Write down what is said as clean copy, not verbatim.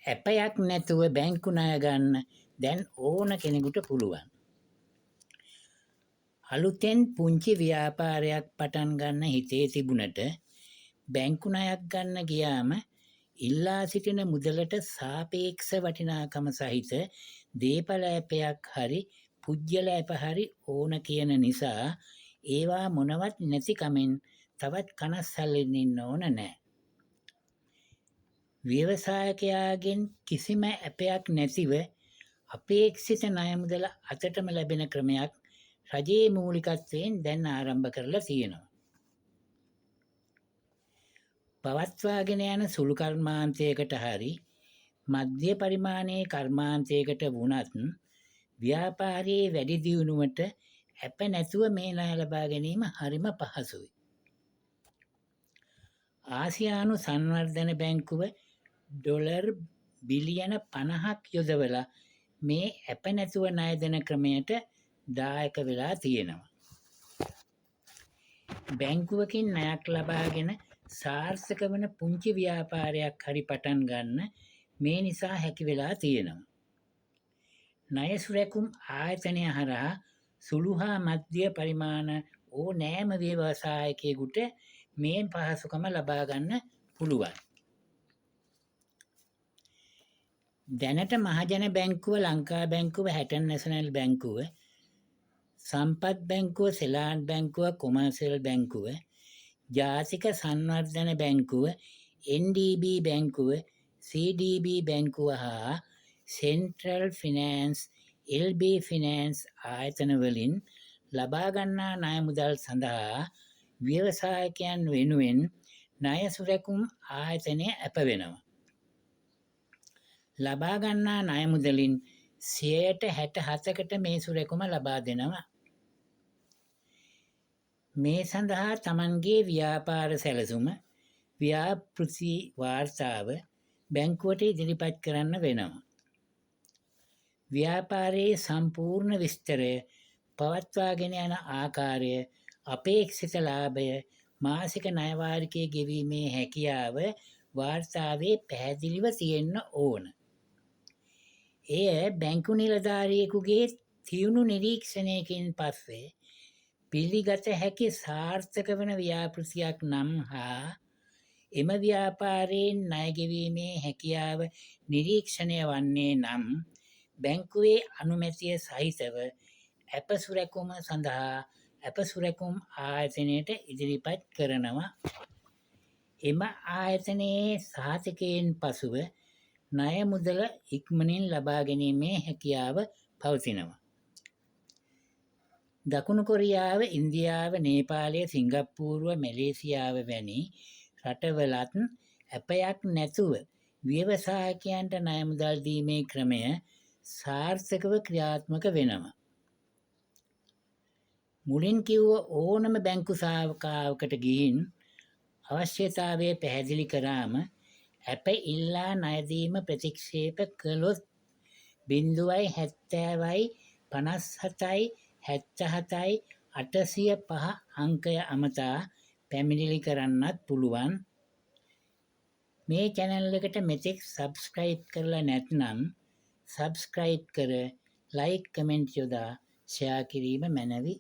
ඇපයක් නැතුව බැංකු ණය ගන්න දැන් ඕන කෙනෙකුට පුළුවන්. අලුතෙන් පුංචි ව්‍යාපාරයක් පටන් ගන්න හිතේ තිබුණට බැංකු ණයක් ගන්න ගියාම ඉල්ලා සිටින මුදලට සාපේක්ෂ වටිනාකම සහිත දේපල ඇපයක් හරි පුජ්‍යල ඇප හරි ඕන කියන නිසා ඒවා මොනවත් නැති කමෙන් තවත් කනස්සල්ලෙන් ඉන්න ඕන නෑ. ව්‍යවසායකයාගෙන් කිසිම ඇපයක් නැතිව අපේක්ෂිත ණය මුදල අතටම ලැබෙන ක්‍රමයක් රජයේ මූලිකත්වයෙන් දැන් ආරම්භ කරලා තියෙනවා. පවත්වාගෙන යන සුළු කර්මාන්තයකට හරි මධ්‍ය පරිමාණයේ කර්මාන්තයකට වුණත් ව්‍යාපාරයේ වැඩි දියුණුවට ඇප නැතුව මේ ණය ලබා ගැනීම හරිම පහසුයි. ආසියානු සංවර්ධන බැංකුව ඩොලර් බිලියන 50ක් යොදවලා මේ ඇප නැතුව ණය දෙන ක්‍රමයට දායක වෙලා තියෙනවා. බැංකුවකින් ණයක් ලබාගෙන සාර්ථක වන පුංචි ව්‍යාපාරයක් හරි පටන් ගන්න මේ නිසා හැකි වෙලා තියෙනවා. ණය සුරැකුම් ආයතනය හරහා සුළු හා මධ්‍ය පරිමාණ ඕනෑම ව්‍යවසායකයෙකුට මේ පහසුකම ලබා ගන්න පුළුවන්. දැනට මහජන බැංකුව, ලංකා බැංකුව, හැටන් නැෂනල් බැංකුව, සම්පත් බැංකුව, සෙලාන් බැංකුව, කොමර්ෂල් බැංකුව, ජාතික සංවර්ධන බැංකුව, NDB බැංකුව, CDB බැංකුව හා සෙන්ට්‍රල් ෆිනෑන්ස්, LB ෆිනෑන්ස් ආයතන වලින් ලබා ගන්නා ණය මුදල් සඳහා ව්‍යවසායකයන් වෙනුවෙන් ණය සුරැකුම් ආයතනය ඇප වෙනවා. ලබා ගන්නා ණය මුදලින් 67%කට මේ සුරැකුම ලබා දෙනවා. මේ සඳහා තමන්ගේ ව්‍යාපාර සැලසුම, ව්‍යාපෘති වාර්තාව බැංකුවට ඉදිරිපත් කරන්න වෙනවා. ව්‍යාපාරයේ සම්පූර්ණ විස්තරය, පවත්වාගෙන යන ආකාරය, අපේක්ෂිත ලාභය, මාසික ණය වාරිකය ගෙවීමේ හැකියාව වාර්තාවේ පැහැදිලිව තියෙන්න ඕන. එය බැංකු නිලධාරියෙකුගේ තියුණු නිරීක්ෂණයකින් පස්සේ පිළිගත හැකි සාර්ථක වන ව්‍යාපෘතියක් නම් හා එම ව්‍යාපාරයෙන් ණය ගෙවීමේ හැකියාව නිරීක්ෂණය වන්නේ නම් බැංකුවේ අනුමැතිය සහිතව ඇප සුරැකුම සඳහා ඇප සුරැකුම් ආයතනයට ඉදිරිපත් කරනවා. එම ආයතනයේ සහතිකයෙන් පසුව ණය මුදල ඉක්මනින් ලබා ගැනීමේ හැකියාව පවතිනවා. දකුණු කොරියාව, ඉන්දියාව, නේපාලය, සිංගප්පූරුව, මැලේසියාව වැනි රටවලත් ඇපයක් නැතුව ව්‍යවසායකයන්ට ණය මුදල් දීමේ ක්‍රමය සාර්ථකව ක්‍රියාත්මක වෙනවා. මුලින් කිව්ව ඕනම බැංකු ශාඛාවකට ගිහින් අවශ්‍යතාවය පැහැදිලි කරාම ඇප ඉල්ලා ණය දීම ප්‍රතික්ෂේප කළොත් 0.70යි 57යි 77යි 805 අංකය අමතා පැමිණිලි කරන්නත් පුළුවන්. මේ channel එකට මෙතෙක් subscribe කරලා නැත්නම් subscribe කර like comment යොදා share කිරීම මැනවි.